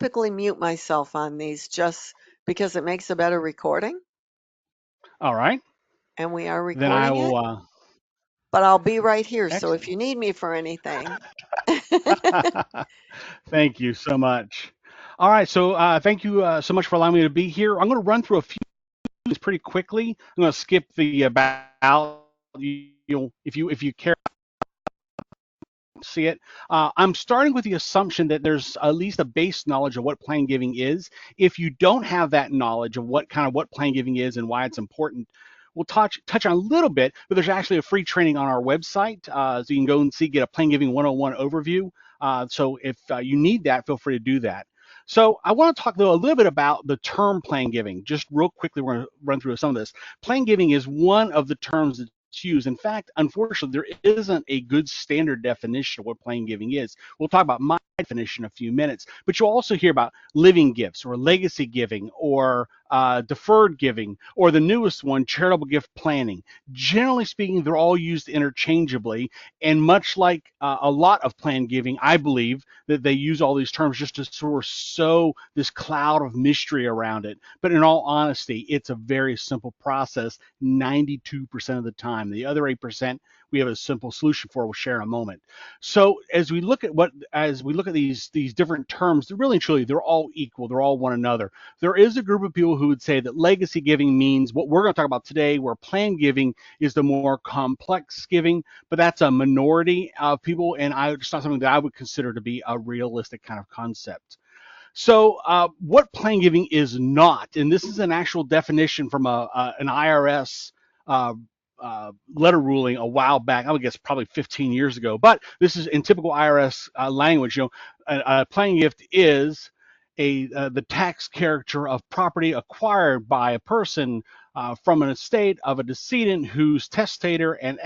typically mute myself on these just because it makes a better recording, All right. and we are Then I recording it. will. But I'll be right here, so if Excellent. you need me for anything. Thank you so much. All right. So thank you so much for allowing me to be here. I'm going to run through a few things pretty quickly. I'm going to skip the about. If you care to see it, I'm starting with the assumption that there's at least a base knowledge of what plan giving is. If you don't have that knowledge of what plan giving is and why it's important, we'll touch on a little bit, but there's actually a free training on our website, so you can go and get a plan giving 101 overview. So if you need that, feel free to do that. So I want to talk though a little bit about the term plan giving. Just real quickly, we're going to run through some of this. Plan giving is one of the terms that's used. In fact, unfortunately, there isn't a good standard definition of what plan giving is. We'll talk about my definition in a few minutes, but you'll also hear about living gifts or legacy giving or deferred giving, or the newest one, charitable gift planning. Generally speaking, they're all used interchangeably, and much like a lot of plan giving, I believe that they use all these terms just to sort of sow this cloud of mystery around it. But in all honesty, it's a very simple process 92% of the time. The other 8% we have a simple solution for. We'll share in a moment. So as we look at these different terms, they're really and truly they're all equal. They're all one another. There is a group of people who would say that legacy giving means what we're going to talk about today, where plan giving is the more complex giving, but that's a minority of people, and it's not something that I would consider to be a realistic kind of concept. So what plan giving is not, and this is an actual definition from an IRS uh, letter ruling a while back. I would guess probably 15 years ago, but this is in typical IRS language. A plan gift is the tax character of property acquired by a person from an estate of a decedent whose testator and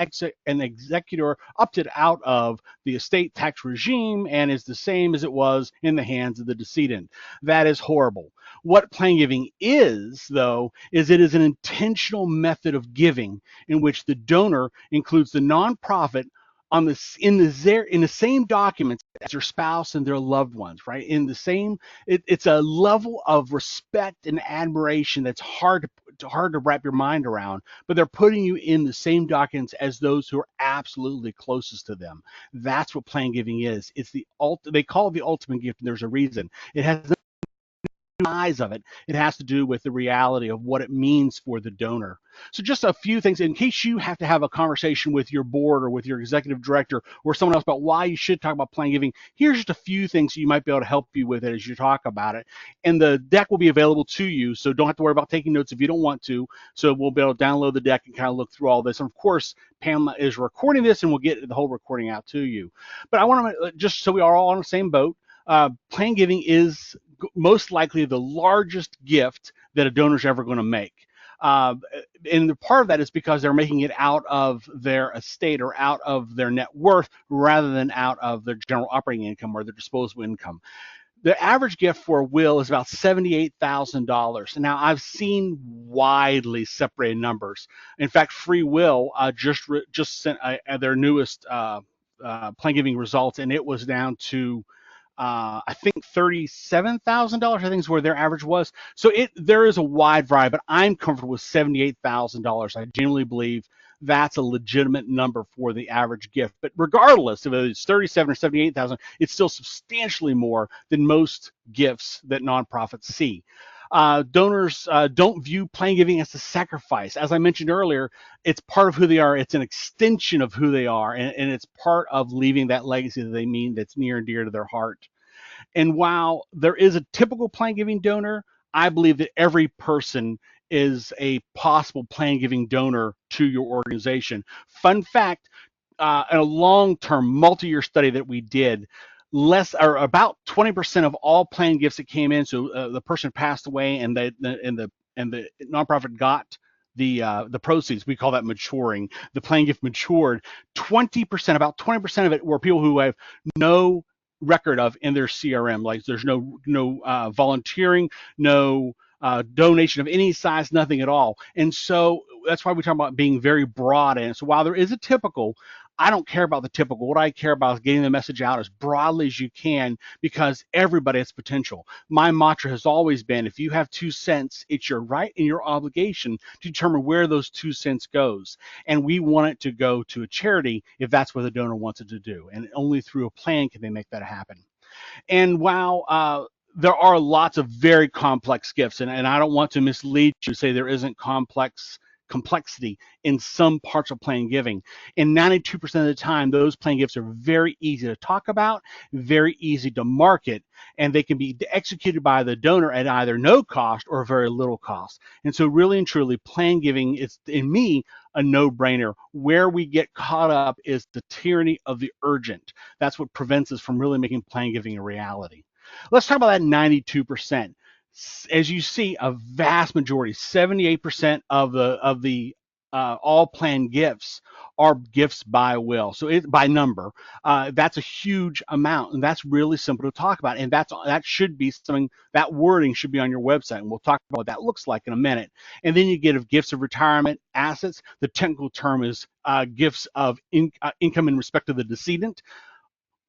executor opted out of the estate tax regime and is the same as it was in the hands of the decedent. That is horrible. What plan giving is, though, is it is an intentional method of giving in which the donor includes the nonprofit on in the same documents as their spouse and their loved ones, right? In the same, it's a level of respect and admiration that's hard to wrap your mind around. But they're putting you in the same documents as those who are absolutely closest to them. That's what plan giving is. It's they call it the ultimate gift, and there's a reason. It has eyes of it. It has to do with the reality of what it means for the donor. So just a few things in case you have to have a conversation with your board or with your executive director or someone else about why you should talk about plan giving. Here's just a few things you might be able to help you with it as you talk about it. And the deck will be available to you, so don't have to worry about taking notes if you don't want to. So we'll be able to download the deck and kind of look through all this. And of course, Pam is recording this, and we'll get the whole recording out to you. But I want to just so we are all on the same boat. Plan giving is most likely the largest gift that a donor is ever going to make. And the part of that is because they're making it out of their estate or out of their net worth rather than out of their general operating income or their disposable income. The average gift for a will is about $78,000. Now, I've seen widely separated numbers. In fact, Free Will just sent their newest plan giving results, and it was down to I think $37,000. I think is where their average was. So there is a wide variety, but I'm comfortable with $78,000. I genuinely believe that's a legitimate number for the average gift. But regardless if it's 37 or 78,000, it's still substantially more than most gifts that nonprofits see. Donors don't view plan giving as a sacrifice. As I mentioned earlier, it's part of who they are. It's an extension of who they are, and it's part of leaving that legacy that they mean that's near and dear to their heart. And while there is a typical plan giving donor, I believe that every person is a possible plan giving donor to your organization. Fun fact, in a long-term multi-year study that we did, less or about 20% of all plan gifts that came in. So the person passed away, and the nonprofit got the proceeds. We call that maturing. The plan gift matured. 20%, about 20% of it were people who have no record of in their CRM. Like there's no volunteering, no donation of any size, nothing at all. And so that's why we talk about being very broad. And so while there is a typical, I don't care about the typical. What I care about is getting the message out as broadly as you can, because everybody has potential. My mantra has always been, if you have 2 cents, it's your right and your obligation to determine where those 2 cents goes. And we want it to go to a charity if that's what the donor wants it to do. And only through a plan can they make that happen. And while there are lots of very complex gifts, and I don't want to mislead you to say there isn't complexity in some parts of plan giving. And 92% of the time, those plan gifts are very easy to talk about, very easy to market, and they can be executed by the donor at either no cost or very little cost. And so really and truly, plan giving is, in me, a no-brainer. Where we get caught up is the tyranny of the urgent. That's what prevents us from really making plan giving a reality. Let's talk about that 92%. As you see, a vast majority, 78% of the all planned gifts are gifts by will. So by number, that's a huge amount, and that's really simple to talk about. And that should be something, that wording should be on your website, and we'll talk about what that looks like in a minute. And then you get gifts of retirement assets. The technical term is gifts of income in respect to the decedent.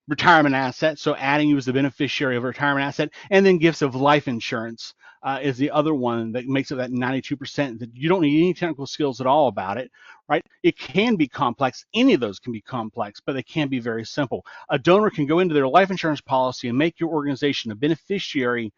Retirement asset, so adding you as the beneficiary of a retirement asset, and then gifts of life insurance is the other one that makes it that 92%. That you don't need any technical skills at all about it, right? It can be complex. Any of those can be complex, but they can be very simple. A donor can go into their life insurance policy and make your organization a beneficiary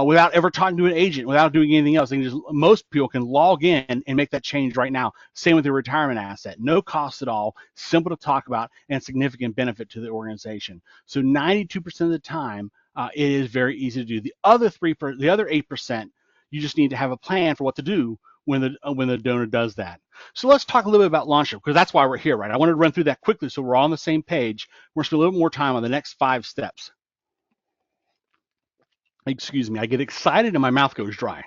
without ever talking to an agent, without doing anything else. Most people can log in and make that change right now. Same with your retirement asset. No cost at all, simple to talk about, and significant benefit to the organization. So 92% of the time, it is very easy to do. The other 8%, you just need to have a plan for what to do when the donor does that. So let's talk a little bit about launch, because that's why we're here, right? I wanted to run through that quickly so we're all on the same page. We're going to spend a little more time on the next 5 steps. Excuse me, I get excited and my mouth goes dry.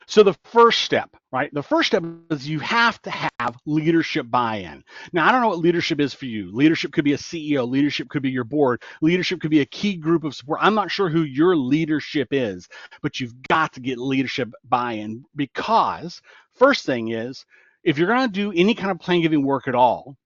So the first step, right? The first step is you have to have leadership buy-in. Now, I don't know what leadership is for you. Leadership could be a CEO. Leadership could be your board. Leadership could be a key group of support. I'm not sure who your leadership is, but you've got to get leadership buy-in, because first thing is, if you're going to do any kind of plan giving work at all,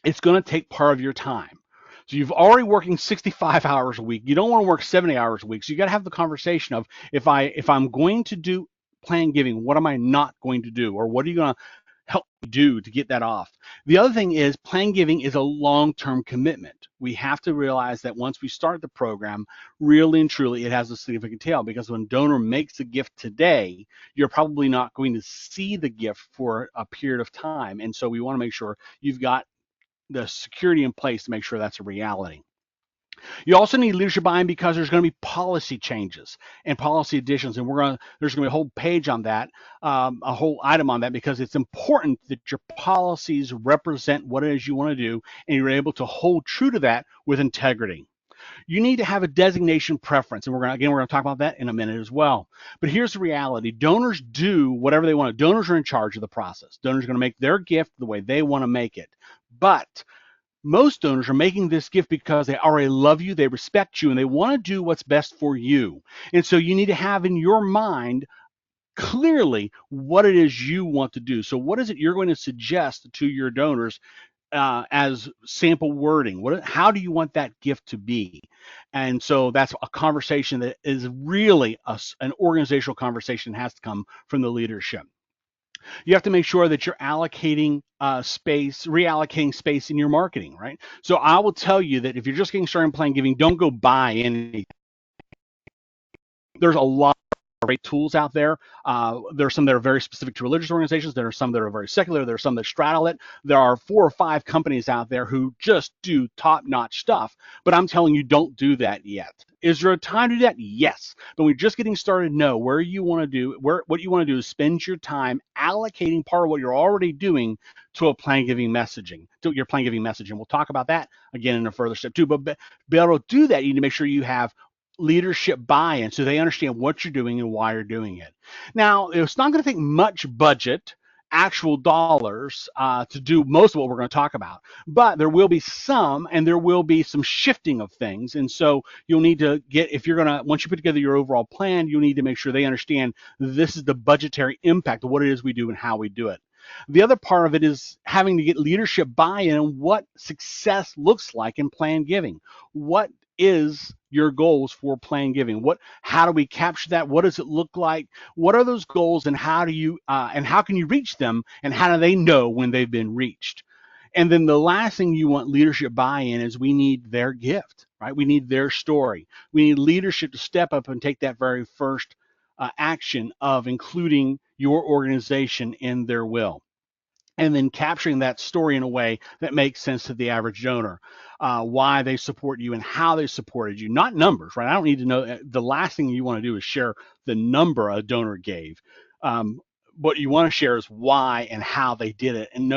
it's going to take part of your time. So you've already working 65 hours a week. You don't want to work 70 hours a week. So you got to have the conversation of, if I'm going to do plan giving, what am I not going to do? Or what are you going to help me do to get that off? The other thing is, plan giving is a long-term commitment. We have to realize that once we start the program, really and truly, it has a significant tail, because when a donor makes a gift today, you're probably not going to see the gift for a period of time. And so we want to make sure you've got the security in place to make sure that's a reality. You also need leadership buy-in because there's going to be policy changes and policy additions, and there's going to be a whole page on that, a whole item on that, because it's important that your policies represent what it is you want to do, and you're able to hold true to that with integrity. You need to have a designation preference, and we're going to talk about that in a minute as well. But here's the reality: donors do whatever they want to. Donors are in charge of the process. Donors are going to make their gift the way they want to make it. But most donors are making this gift because they already love you, they respect you, and they want to do what's best for you. And so you need to have in your mind clearly what it is you want to do. So what is it you're going to suggest to your donors as sample wording? How do you want that gift to be? And so that's a conversation that is really an organizational conversation that has to come from the leadership. You have to make sure that you're reallocating space in your marketing, right? So I will tell you that if you're just getting started in plan giving, don't go buy anything. There's a lot of great tools out there. There are some that are very specific to religious organizations. There are some that are very secular. There are some that straddle it. There are 4 or 5 companies out there who just do top-notch stuff. But I'm telling you, don't do that yet. Is there a time to do that? Yes. But when you're just getting started, know what you want to do is spend your time allocating part of what you're already doing to your plan giving message. And we'll talk about that again in a further step too. But to be able to do that, you need to make sure you have leadership buy-in so they understand what you're doing and why you're doing it. Now, it's not going to take much budget, actual dollars, to do most of what we're going to talk about, but there will be some, and there will be some shifting of things. And so you'll need to once you put together your overall plan, you'll need to make sure they understand this is the budgetary impact of what it is we do and how we do it. The other part of it is having to get leadership buy-in on what success looks like in planned giving. What is your goals for planned giving? How do we capture that? What does it look like? What are those goals, and how can you reach them, and how do they know when they've been reached? And then the last thing you want leadership buy-in is we need their gift, right? We need their story. We need leadership to step up and take that very first action of including your organization in their will, and then capturing that story in a way that makes sense to the average donor, why they support you and how they supported you, not numbers, right? I don't need to know. The last thing you want to do is share the number a donor gave. Um, what you want to share is why and how they did it, and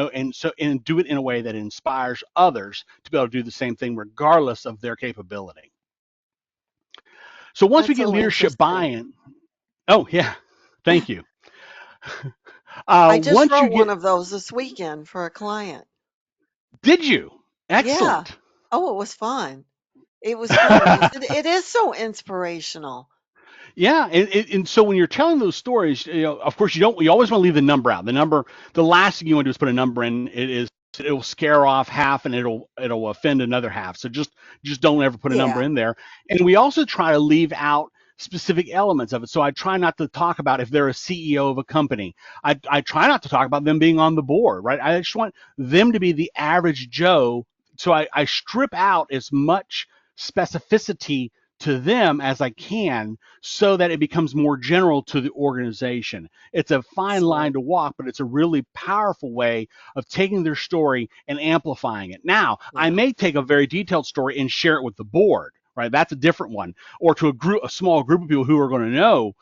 do it in a way that inspires others to be able to do the same thing regardless of their capability. So once we That's get so leadership interesting. buy-in, oh yeah, thank you. I just Once you wrote one get, of those this weekend for a client. did you? Yeah. Excellent. Oh, it was fun. It was fun because it is so inspirational. Yeah, and so when you're telling those stories, of course you always want to leave the number out. The last thing you want to do is put a number in. It'll scare off half and it'll offend another half. So just don't ever put a number Yeah. in there. And we also try to leave out specific elements of it. So I try not to talk about if they're a CEO of a company. I try not to talk about them being on the board, right? I just want them to be the average Joe. So I strip out as much specificity to them as I can so that it becomes more general to the organization. It's a fine line Excellent. to walk, but it's a really powerful way of taking their story and amplifying it. Now, I Yeah. may take a very detailed story and share it with the board, right? That's a different one. Or to a small group of people who are going to know,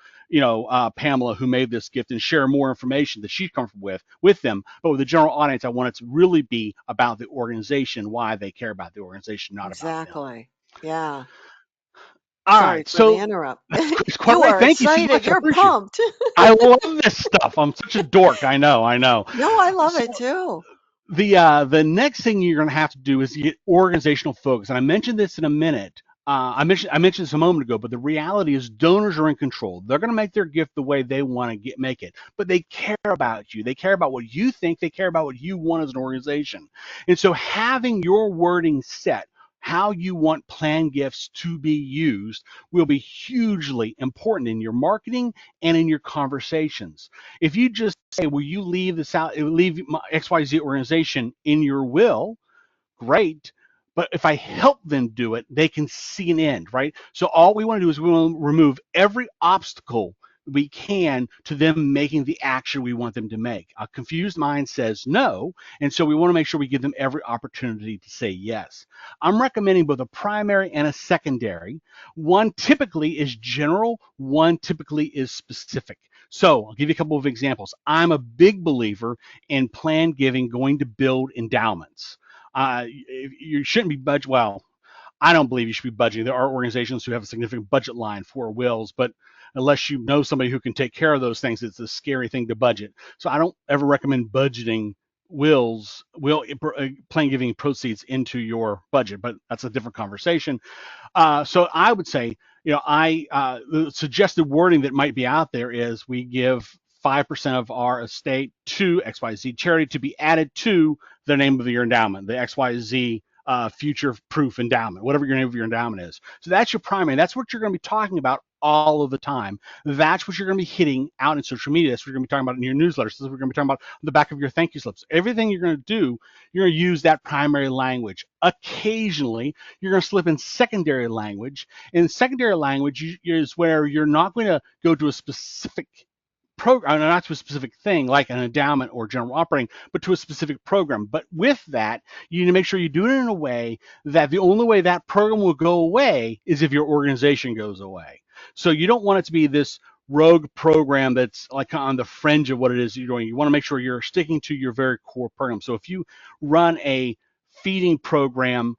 Pamela, who made this gift, and share more information that she's comfortable with them. But with the general audience, I want it to really be about the organization, why they care about the organization, not about them. Exactly. Yeah. All Sorry right, for the so interrupt. that's quite You right. are Thank you so excited. much. I You're appreciate it. pumped. I love this stuff. I'm such a dork. I know. I know. No, I love So it too. the next thing you're going to have to do is get organizational focus. And I mentioned this in a minute. I mentioned this a moment ago, but the reality is donors are in control. They're going to make their gift the way they want to make it, but they care about you. They care about what you think. They care about what you want as an organization. And so having your wording set, how you want planned gifts to be used, will be hugely important in your marketing and in your conversations. If you just say, will you leave my XYZ organization in your will? Great. But if I help them do it, they can see an end, right? So all we want to do is we want to remove every obstacle we can to them making the action we want them to make. A confused mind says no, and so we want to make sure we give them every opportunity to say yes. I'm recommending both a primary and a secondary. One typically is general, one typically is specific. So I'll give you a couple of examples. I'm a big believer in planned giving going to build endowments. You shouldn't be budget. Well, I don't believe you should be budgeting. There are organizations who have a significant budget line for wills, but unless you know somebody who can take care of those things, it's a scary thing to budget. So I don't ever recommend budgeting plan giving proceeds into your budget, but that's a different conversation. So I would say, the suggested wording that might be out there is we give 5% of our estate to XYZ charity to be added to the name of your endowment, the XYZ future proof endowment, whatever your name of your endowment is. So that's your primary. That's what you're going to be talking about all of the time. That's what you're going to be hitting out in social media. That's what you're going to be talking about in your newsletters. That's what we're going to be talking about on the back of your thank you slips. Everything you're going to do, you're going to use that primary language. Occasionally, you're going to slip in secondary language. And secondary language is where you're not going to go to a specific program, not to a specific thing like an endowment or general operating, but to a specific program. But with that, you need to make sure you do it in a way that the only way that program will go away is if your organization goes away. So you don't want it to be this rogue program that's like on the fringe of what it is you're doing. You want to make sure you're sticking to your very core program. So if you run a feeding program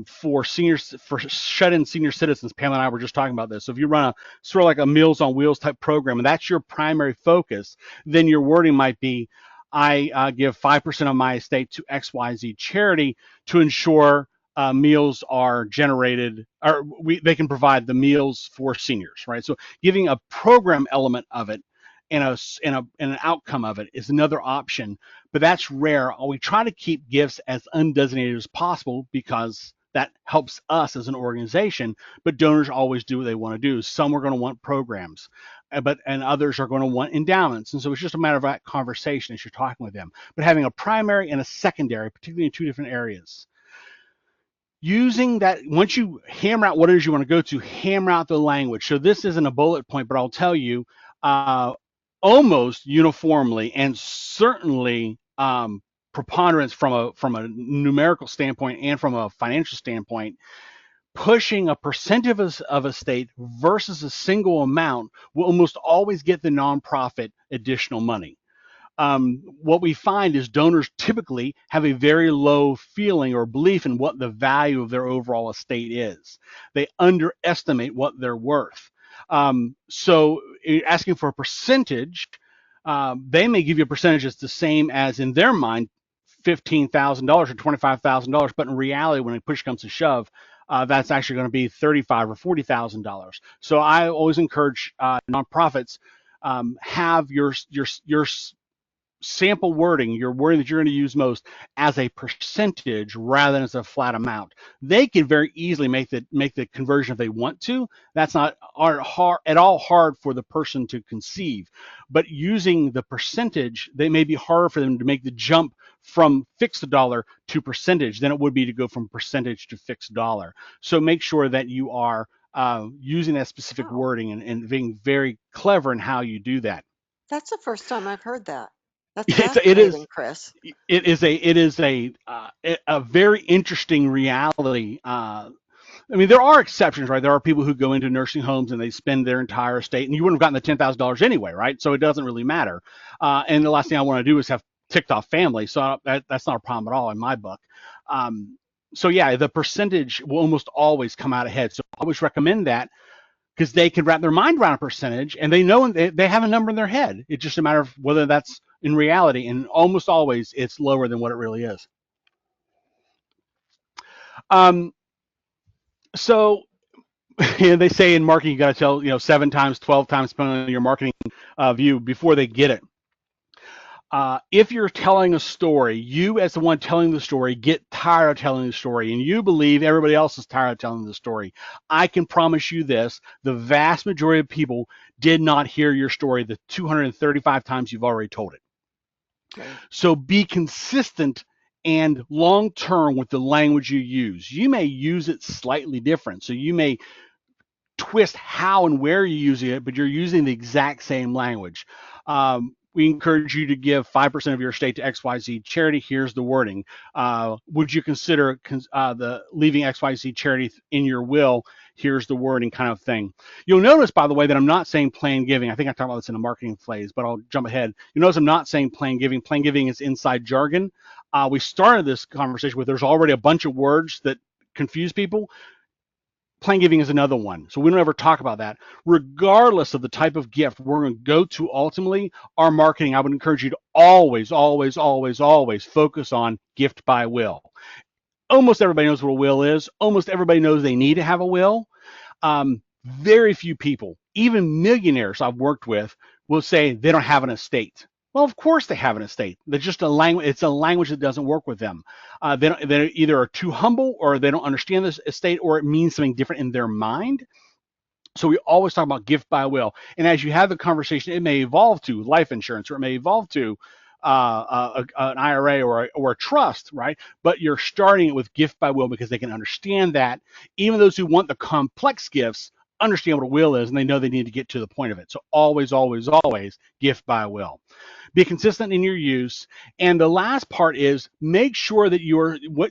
for shut-in senior citizens, Pamela and I were just talking about this. So if you run a sort of like a Meals on Wheels type program, and that's your primary focus, then your wording might be, I give 5% of my estate to XYZ charity to ensure meals are generated, or they can provide the meals for seniors, right? So giving a program element of it and an outcome of it is another option, but that's rare. We try to keep gifts as undesignated as possible because that helps us as an organization. But donors always do what they want to do. Some are going to want programs, and others are going to want endowments. And so it's just a matter of that conversation as you're talking with them. But having a primary and a secondary, particularly in two different areas, using that, once you hammer out what it is you want to go to, hammer out the language. So this isn't a bullet point, but I'll tell you, almost uniformly, and certainly preponderance from a numerical standpoint and from a financial standpoint, pushing a percent of a state versus a single amount will almost always get the nonprofit additional money. What we find is donors typically have a very low feeling or belief in what the value of their overall estate is. They underestimate what they're worth. So asking for a percentage, they may give you a percentage that's the same as, in their mind, $15,000 or $25,000, but in reality, when push comes to shove, that's actually going to be $35,000 or $40,000. So I always encourage nonprofits, have your sample wording, your wording that you're going to use most, as a percentage rather than as a flat amount. They can very easily make the conversion if they want to. That's not hard at all hard for the person to conceive. But using the percentage, they may be harder for them to make the jump from fixed dollar to percentage than it would be to go from percentage to fixed dollar. So make sure that you are using that specific Oh, wording and being very clever in how you do that. that's the first time I've heard that. That's It fascinating, is Chris. a very interesting reality. I mean, there are exceptions, right? There are people who go into nursing homes and they spend their entire estate, and you wouldn't have gotten the $10,000 anyway, right? So it doesn't really matter. And the last thing I want to do is have ticked off family, so that's not a problem at all in my book. Um, so yeah, the percentage will almost always come out ahead. So I always recommend that because they can wrap their mind around a percentage and they know they have a number in their head. It's just a matter of whether that's in reality, and almost always it's lower than what it really is. Um, so they say in marketing you got to tell 7 times, 12 times, depending on your marketing view, before they get it. If you're telling a story, you as the one telling the story get tired of telling the story, and you believe everybody else is tired of telling the story, I can promise you this: the vast majority of people did not hear your story the 235 times you've already told it. Right. So be consistent and long term with the language you use. You may use it slightly different. So you may twist how and where you're using it, but you're using the exact same language. We encourage you to give 5% of your estate to XYZ charity. Here's the wording. Would you consider the leaving XYZ charity in your will? Here's the wording, kind of thing. You'll notice, by the way, that I'm not saying plan giving. I think I talked about this in a marketing phase, but I'll jump ahead. You notice I'm not saying plan giving. Plan giving is inside jargon. We started this conversation with there's already a bunch of words that confuse people. Plan giving is another one. So we don't ever talk about that. Regardless of the type of gift we're going to go to ultimately, our marketing, I would encourage you to always, always, always, always focus on gift by will. Almost everybody knows what a will is. Almost everybody knows they need to have a will. Very few people, even millionaires I've worked with, will say they don't have an estate. Well, of course they have an estate. They're just a language. It's a language that doesn't work with them. They either are too humble, or they don't understand this estate, or it means something different in their mind. So we always talk about gift by will. And as you have the conversation, it may evolve to life insurance, or it may evolve to an IRA or a trust, right? But you're starting it with gift by will because they can understand that. Even those who want the complex gifts understand what a will is, and they know they need to get to the point of it. So always, always, always gift by will. Be consistent in your use. And the last part is make sure that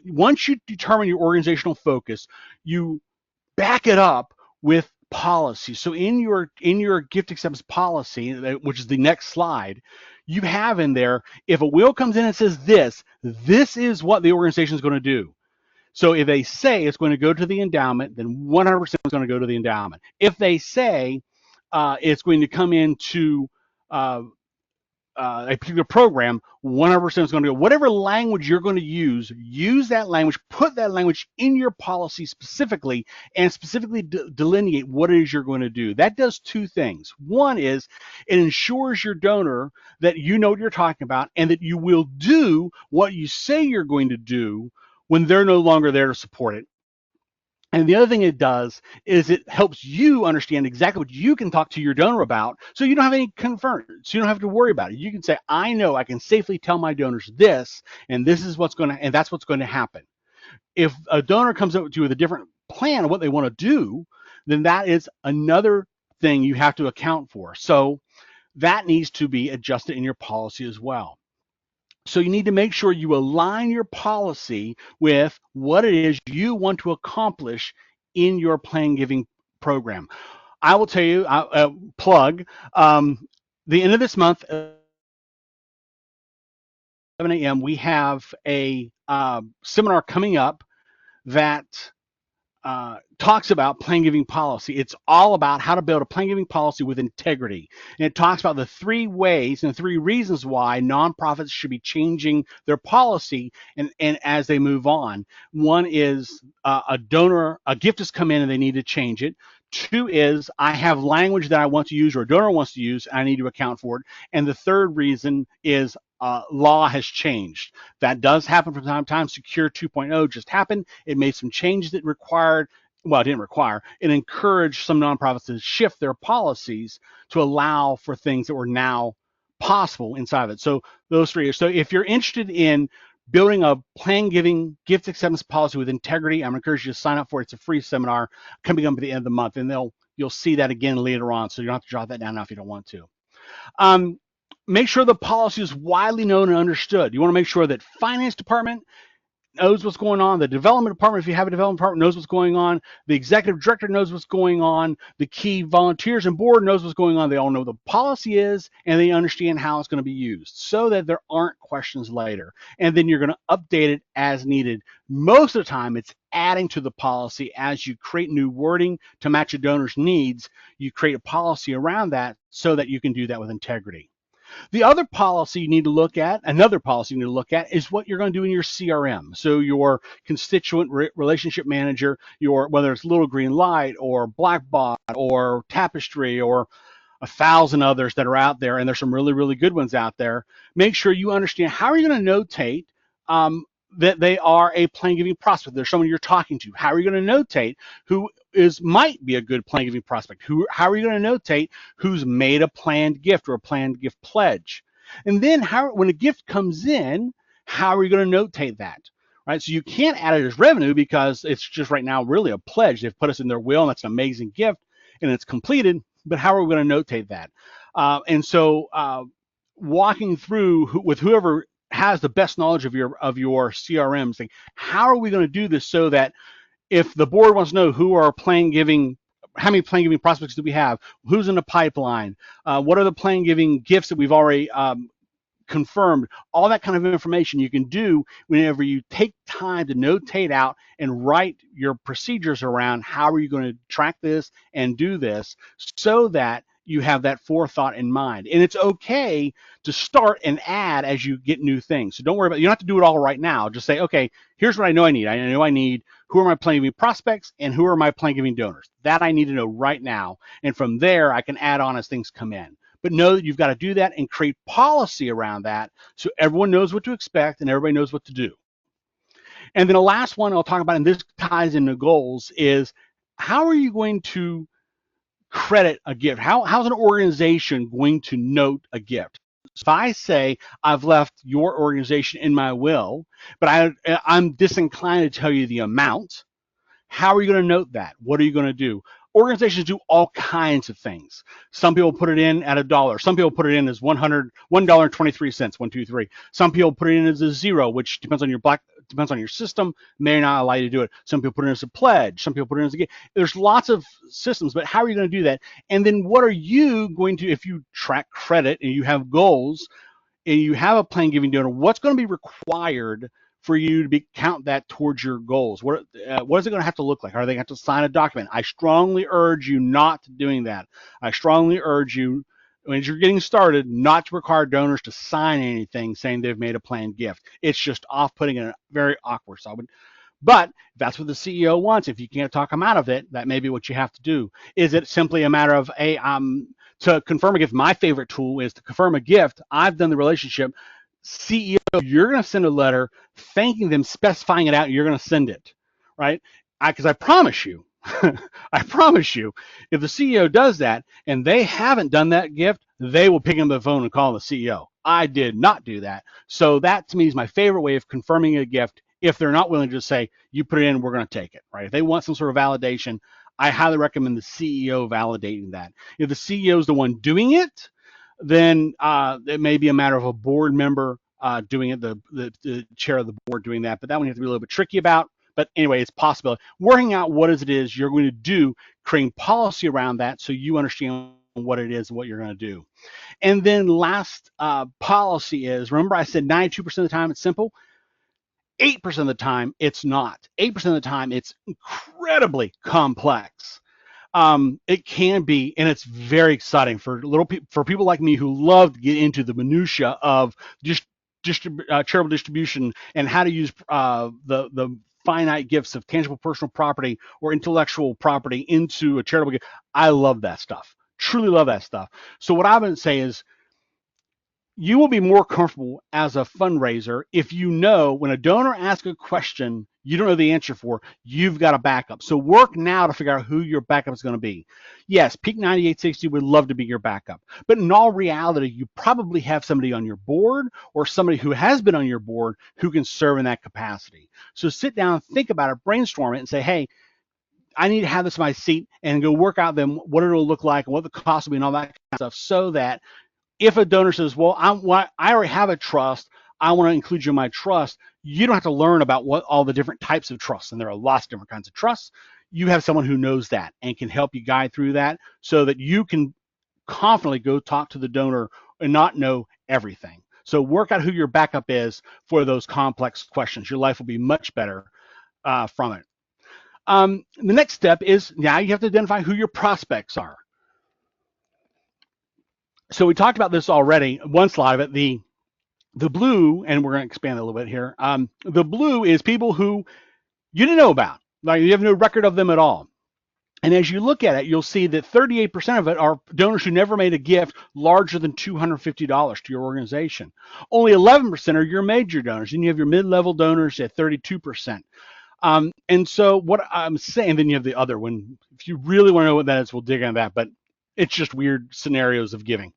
once you determine your organizational focus, you back it up with policy. So in your gift acceptance policy, which is the next slide, you have in there, if a will comes in and says this is what the organization is going to do. So if they say it's going to go to the endowment, then 100% is going to go to the endowment. If they say it's going to come into a particular program, 100% is going to go. Whatever language you're going to use that language, put that language in your policy specifically, and specifically delineate what it is you're going to do. That does two things. One is it ensures your donor that you know what you're talking about and that you will do what you say you're going to do when they're no longer there to support it. And the other thing it does is it helps you understand exactly what you can talk to your donor about, so you don't have any concerns. So you don't have to worry about it. You can say, I know I can safely tell my donors this, and this is what's going to, and that's what's going to happen. If a donor comes up to you with a different plan of what they want to do, then that is another thing you have to account for. So that needs to be adjusted in your policy as well. So you need to make sure you align your policy with what it is you want to accomplish in your plan giving program. I will tell you, plug, the end of this month, 7 a.m., we have a seminar coming up that talks about plan giving policy. It's all about how to build a plan giving policy with integrity. And it talks about the three ways and three reasons why nonprofits should be changing their policy and as they move on. One is a gift has come in and they need to change it. Two is I have language that I want to use or a donor wants to use, and I need to account for it. And the third reason is law has changed. That does happen from time to time. Secure 2.0 just happened. It made some changes that required, well, it didn't require, it encouraged some nonprofits to shift their policies to allow for things that were now possible inside of it. So those three. So if you're interested in building a plan giving gift acceptance policy with integrity, I'm going to encourage you to sign up for it. It's a free seminar coming up at the end of the month, and you'll see that again later on. So you don't have to jot that down now if you don't want to. Make sure the policy is widely known and understood. You want to make sure that finance department knows what's going on. The development department, if you have a development department, knows what's going on. The executive director knows what's going on. The key volunteers and board knows what's going on. They all know the policy is, and they understand how it's going to be used so that there aren't questions later. And then you're going to update it as needed. Most of the time, it's adding to the policy as you create new wording to match a donor's needs. You create a policy around that so that you can do that with integrity. The other policy you need to look at, another policy you need to look at, is what you're going to do in your CRM. So your constituent relationship manager, whether it's Little Green Light or Blackbot or Tapestry or 1,000 others that are out there, and there's some really, really good ones out there. Make sure you understand how are you going to notate that they are a plan giving prospect. There's someone you're talking to. How are you going to notate who might be a good plan giving prospect? How are you going to notate who's made a planned gift or a planned gift pledge? And then when a gift comes in, how are you going to notate that? Right? So you can't add it as revenue because it's just right now really a pledge. They've put us in their will, and that's an amazing gift, and it's completed. But how are we going to notate that? And so walking through with whoever has the best knowledge of your CRM, saying, how are we going to do this so that if the board wants to know who are plan giving, how many plan giving prospects do we have, who's in the pipeline, what are the plan giving gifts that we've already confirmed, all that kind of information you can do whenever you take time to notate out and write your procedures around how are you going to track this and do this so that you have that forethought in mind. And it's okay to start and add as you get new things. So don't worry about it. You don't have to do it all right now. Just say, okay, here's what I know I need. I know I need who are my plan giving prospects and who are my plan giving donors. That I need to know right now. And from there, I can add on as things come in. But know that you've got to do that and create policy around that so everyone knows what to expect and everybody knows what to do. And then the last one I'll talk about, and this ties into goals, is how are you going to credit a gift? How's an organization going to note a gift? So if I say I've left your organization in my will, but I'm disinclined to tell you the amount, how are you going to note that? What are you going to do? Organizations do all kinds of things. Some people put it in at $1. Some people put it in as $1.23, 1, 2, 3. Some people put it in as a zero, which depends on your system, may not allow you to do it. Some people put it in as a pledge. Some people put it in as a gift. There's lots of systems, but how are you going to do that? And then what are you going to, if you track credit and you have goals and you have a plan giving donor, what's going to be required for you to count that towards your goals? What is it going to have to look like? Are they going to have to sign a document? I strongly urge you not doing that. I strongly urge you as you're getting started, not to require donors to sign anything saying they've made a planned gift. It's just off-putting and very awkward. So I would but if that's what the CEO wants, if you can't talk them out of it, that may be what you have to do. Is it simply a matter of to confirm a gift? My favorite tool is to confirm a gift. I've done the relationship. CEO, you're going to send a letter thanking them, specifying it out. And you're going to send it, right? Because I promise you, I promise you, if the CEO does that and they haven't done that gift, they will pick up the phone and call the CEO. I did not do that. So that to me is my favorite way of confirming a gift. If they're not willing to just say, you put it in, we're going to take it, right? If they want some sort of validation, I highly recommend the CEO validating that. If the CEO is the one doing it, then it may be a matter of a board member doing it, the chair of the board doing that. But that one you have to be a little bit tricky about. But anyway, it's possible. Working out what it is you're going to do, creating policy around that so you understand what it is and what you're going to do. And then last policy is, remember I said 92% of the time it's simple? 8% of the time it's not. 8% of the time it's incredibly complex. It can be, and it's very exciting for for people like me who love to get into the minutia of just charitable distribution and how to use the finite gifts of tangible personal property or intellectual property into a charitable gift. I love that stuff. Truly love that stuff. So what I would say is you will be more comfortable as a fundraiser if you know when a donor asks a question you don't know the answer for, you've got a backup. So work now to figure out who your backup is going to be. Yes, Peak 9860 would love to be your backup, but in all reality, you probably have somebody on your board or somebody who has been on your board who can serve in that capacity. So sit down, think about it, brainstorm it, and say, hey, I need to have this in my seat, and go work out them what it'll look like and what the cost will be and all that kind of stuff, so that if a donor says, well, I already have a trust, I want to include you in my trust, you don't have to learn about what all the different types of trusts, and there are lots of different kinds of trusts. You have someone who knows that and can help you guide through that so that you can confidently go talk to the donor and not know everything. So work out who your backup is for those complex questions. Your life will be much better from it. The next step is now you have to identify who your prospects are. So we talked about this already, one slide of it, the blue, and we're going to expand a little bit here. The blue is people who you didn't know about, like you have no record of them at all. And as you look at it, you'll see that 38% of it are donors who never made a gift larger than $250 to your organization. Only 11% are your major donors, and you have your mid-level donors at 32%. And so what I'm saying, then you have the other one. If you really want to know what that is, we'll dig on that, but it's just weird scenarios of giving.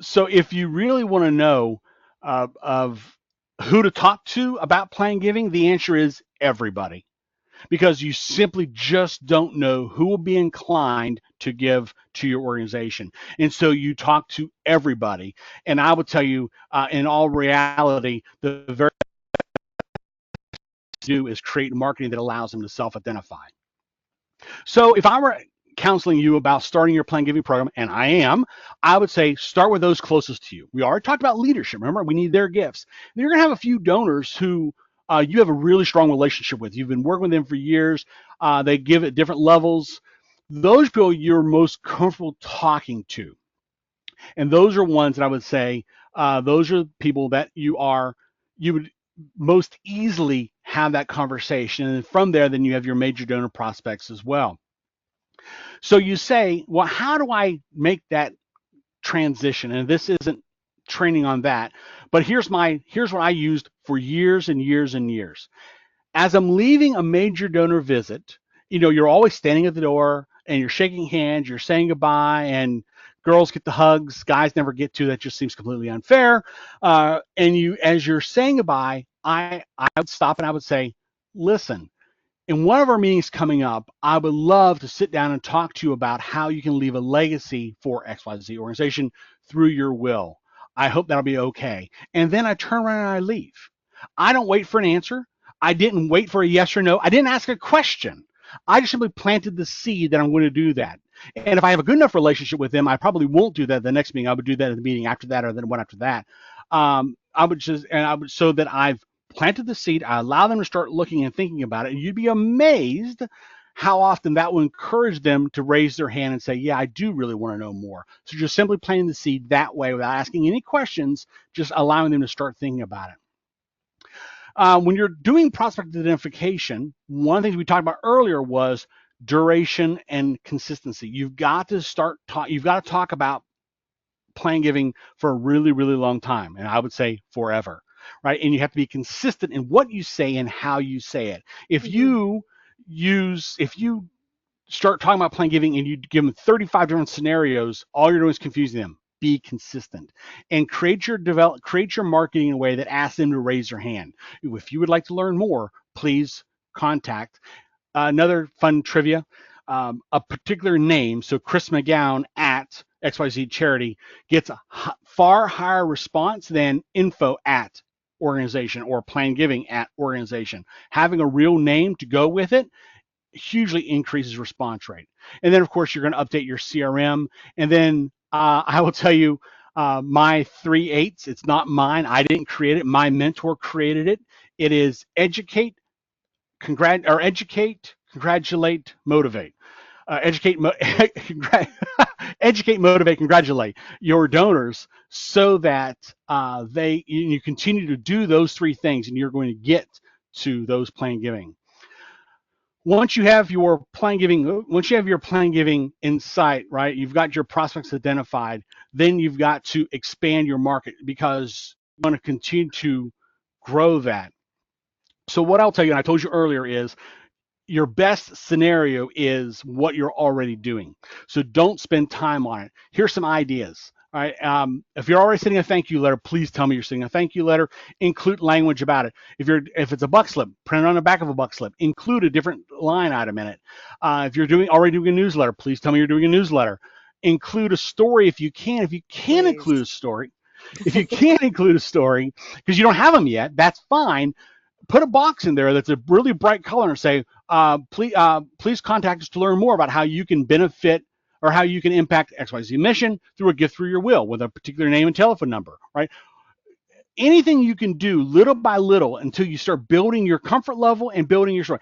So if you really want to know of who to talk to about planned giving, the answer is everybody, because you simply just don't know who will be inclined to give to your organization. And so you talk to everybody. And I would tell you, in all reality, the very best to do is create marketing that allows them to self-identify. So if I were counseling you about starting your planned giving program, and I am, I would say start with those closest to you. We already talked about leadership. Remember, we need their gifts. You're going to have a few donors who you have a really strong relationship with. You've been working with them for years. They give at different levels. Those people you're most comfortable talking to. And those are ones that I would say, those are people that you would most easily have that conversation. And from there, then you have your major donor prospects as well. So you say, well, how do I make that transition? And this isn't training on that, but here's what I used for years and years and years. As I'm leaving a major donor visit, you're always standing at the door and you're shaking hands, you're saying goodbye, and girls get the hugs, guys never get to. That just seems completely unfair. And as you're saying goodbye, I would stop and I would say, listen, in one of our meetings coming up, I would love to sit down and talk to you about how you can leave a legacy for XYZ organization through your will. I hope that'll be okay. And then I turn around and I leave. I don't wait for an answer. I didn't wait for a yes or no. I didn't ask a question. I just simply planted the seed that I'm going to do that. And if I have a good enough relationship with them, I probably won't do that at the next meeting. I would do that at the meeting after that or the one after that. So that I've planted the seed. I allow them to start looking and thinking about it. And you'd be amazed how often that will encourage them to raise their hand and say, yeah, I do really want to know more. So just simply planting the seed that way without asking any questions, just allowing them to start thinking about it. When you're doing prospect identification, one of the things we talked about earlier was duration and consistency. You've got to talk about plan giving for a really, really long time. And I would say forever, right? And you have to be consistent in what you say and how you say it. Mhm. If you start talking about plan giving and you give them 35 different scenarios, all you're doing is confusing them. Be consistent and create your marketing in a way that asks them to raise their hand. If you would like to learn more, please contact. Another fun trivia, a particular name, so Chris McGowan at XYZ Charity gets a far higher response than info at organization or plan giving at organization. Having a real name to go with it hugely increases response rate. And then, of course, you're going to update your CRM. And then I will tell you my 3 8s. It's not mine. I didn't create it. My mentor created it. It is educate, congratulate, motivate. Educate, educate, motivate, congratulate your donors so that you continue to do those 3 things, and you're going to get to those plan giving. Once you have your plan giving in sight, right? You've got your prospects identified. Then you've got to expand your market because you want to continue to grow that. So what I'll tell you, and I told you earlier, is your best scenario is what you're already doing. So don't spend time on it. Here's some ideas. All right. If you're already sending a thank you letter, please tell me you're sending a thank you letter. Include language about it. If it's a buck slip, print it on the back of a buck slip. Include a different line item in it. If you're already doing a newsletter, please tell me you're doing a newsletter. Include a story if you can. If you can Please. include a story, if you can't include a story because you don't have them yet, that's fine. Put a box in there that's a really bright color and say, please contact us to learn more about how you can benefit or how you can impact XYZ mission through a gift through your will with a particular name and telephone number, right? Anything you can do little by little until you start building your comfort level and building your story.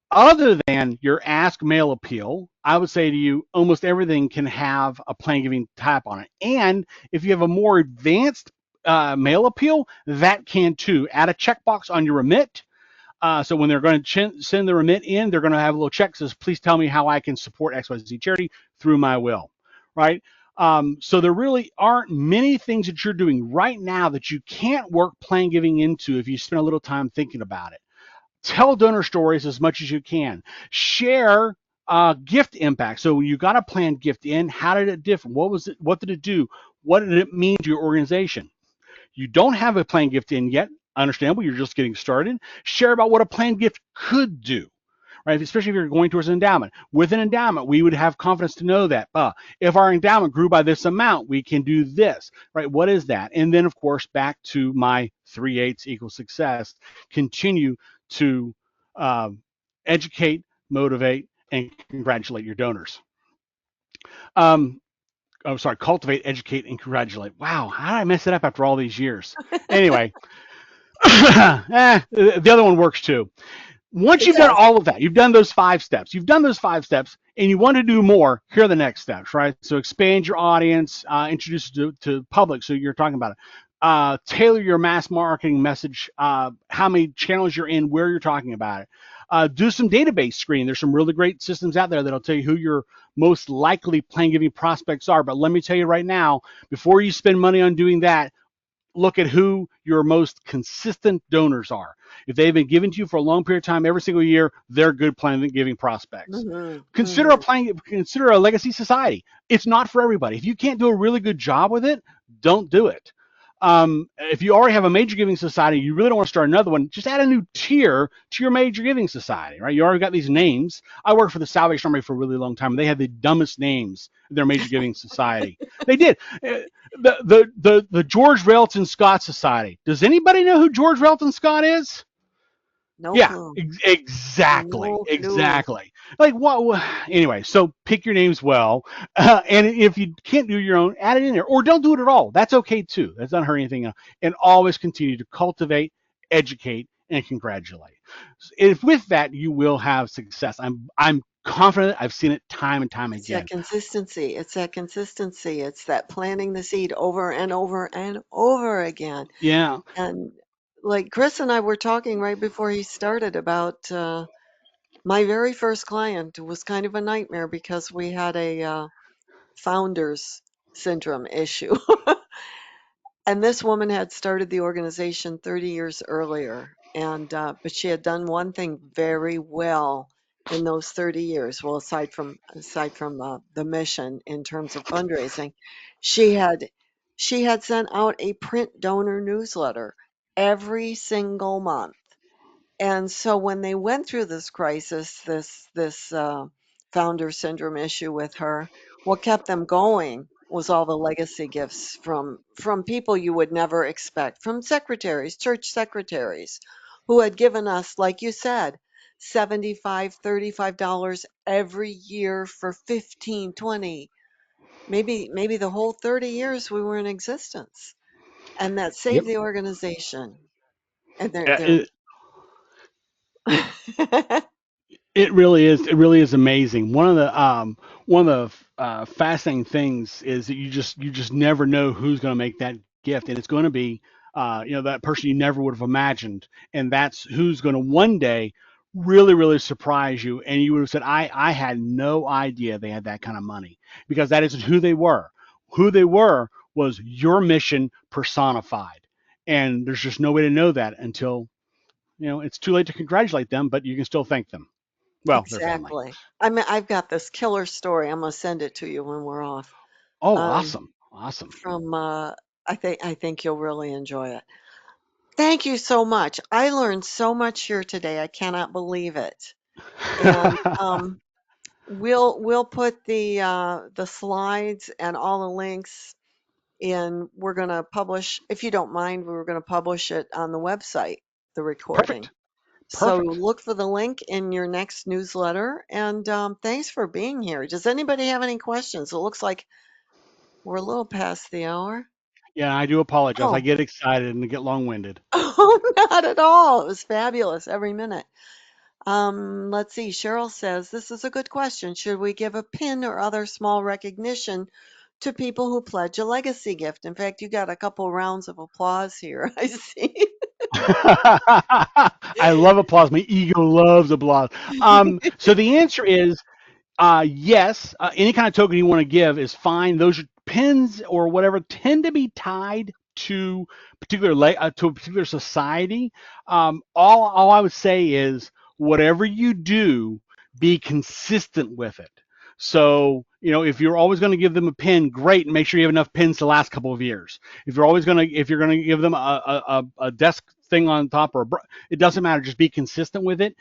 Other than your ask mail appeal, I would say to you, almost everything can have a plan giving type on it. And if you have a more advanced mail appeal, that can too. Add a checkbox on your remit. So when they're going to send the remit in, they're going to have a little check that says, please tell me how I can support XYZ charity through my will, right? So there really aren't many things that you're doing right now that you can't work plan giving into if you spend a little time thinking about it. Tell donor stories as much as you can. Share gift impact. So you got a planned gift in. How did it differ? What was it? What did it do? What did it mean to your organization? You don't have a planned gift in yet. Understandable. You're just getting started. Share about what a planned gift could do, right? Especially if you're going towards an endowment. With an endowment, we would have confidence to know that if our endowment grew by this amount, we can do this, right? What is that? And then, of course, back to my 3/8 equals success. Continue to educate, motivate, and congratulate your donors. Um, cultivate, educate, and congratulate. Wow, how did I mess it up after all these years? Anyway, the other one works too. Once It you've done does. all of that, you've done those 5 steps, and you want to do more, here are the next steps, right? So expand your audience, introduce it to public, so you're talking about it. Tailor your mass marketing message, how many channels you're in, where you're talking about it. Do some database screening. There's some really great systems out there that'll tell you who your most likely plan giving prospects are. But let me tell you right now, before you spend money on doing that, look at who your most consistent donors are. If they've been given to you for a long period of time, every single year, they're good plan giving prospects. Mhm. Consider Mhm. consider a legacy society. It's not for everybody. If you can't do a really good job with it, don't do it. If you already have a major giving society, you really don't want to start another one, just add a new tier to your major giving society, right? You already got these names. I worked for the Salvation Army for a really long time, and they had the dumbest names in their major giving society. They did. The George Railton Scott Society. Does anybody know who George Railton Scott is? No Yeah, clue. exactly, No clue. exactly. Like what? Anyway, so pick your names well, and if you can't do your own, add it in there, or don't do it at all. That's okay too. That's not hurt anything else. And always continue to cultivate, educate, and congratulate. If with that you will have success. I'm confident. I've seen it time and time It's that again. consistency. It's that consistency. It's that planting the seed over and over and over again. Yeah. And like Chris and I were talking right before he started about my very first client was kind of a nightmare because we had a founder's syndrome issue. And this woman had started the organization 30 years earlier, and but she had done one thing very well in those 30 years. Well, aside from the mission in terms of fundraising, she had she had sent out a print donor newsletter every single month. And so when they went through this crisis, this founder syndrome issue with her, what kept them going was all the legacy gifts from people you would never expect, from secretaries, church secretaries, who had given us, like you said, 75, $35 every year for 15, 20, maybe the whole 30 years we were in existence. And that Yep. saved the organization. And they're It, it really is. It really is amazing. One of the fascinating things is that you just never know who's going to make that gift, and it's going to be that person you never would have imagined, and that's who's going to one day really surprise you, and you would have said, I had no idea they had that kind of money, because that isn't who they were. Who they were was your mission personified, and there's just no way to know that until it's too late to congratulate them, but you can still thank them. Well, their family. Exactly. I mean, I've got this killer story. I'm gonna send it to you when we're off. Oh, Um, awesome. Awesome. from I think you'll really enjoy it. Thank you so much. I learned so much here today. I cannot believe it. And we'll put the slides and all the links in. We're gonna publish, if you don't mind, we're gonna publish it on the website, the recording. Perfect. So Perfect. look for the link in your next newsletter. And thanks for being here. Does anybody have any questions? It looks like we're a little past the hour. Yeah, I do apologize. I Oh, get excited and get long winded. oh, not at all. It was fabulous every minute. Let's see. Cheryl says, this is a good question. Should we give a pin or other small recognition to people who pledge a legacy gift? In fact, you got a couple rounds of applause here. I see. I love applause. My ego loves applause. So the answer is yes, any kind of token you want to give is fine. Those pins or whatever tend to be tied to to a particular society. All I would say is whatever you do, be consistent with it. So if you're always going to give them a pin, great, and make sure you have enough pins to last a couple of years. If you're gonna give them a desk thing on top it doesn't matter. Just be consistent with it.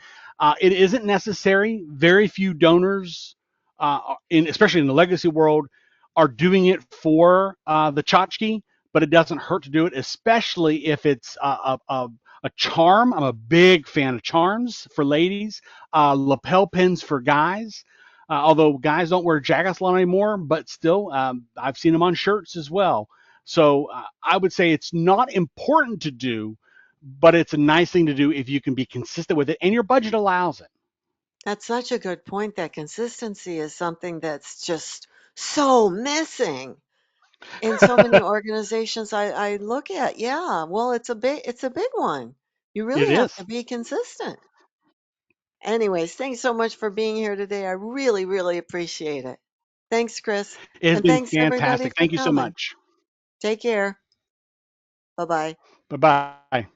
It isn't necessary. Very few donors, especially in the legacy world, are doing it for the tchotchke, but it doesn't hurt to do it, especially if it's a charm. I'm a big fan of charms for ladies, lapel pins for guys. Although guys don't wear jackets a lot anymore, but still, I've seen them on shirts as well. So I would say it's not important to do, but it's a nice thing to do if you can be consistent with it and your budget allows it. That's such a good point. That consistency is something that's just so missing in so many organizations I look at. Yeah, well, it's a big one. You It really have to is. be consistent. Anyways, thanks so much for being here today. I really, really appreciate it. Thanks, Chris. It has And been thanks everybody fantastic. for Thank you so coming. much. Take care. Bye-bye. Bye bye.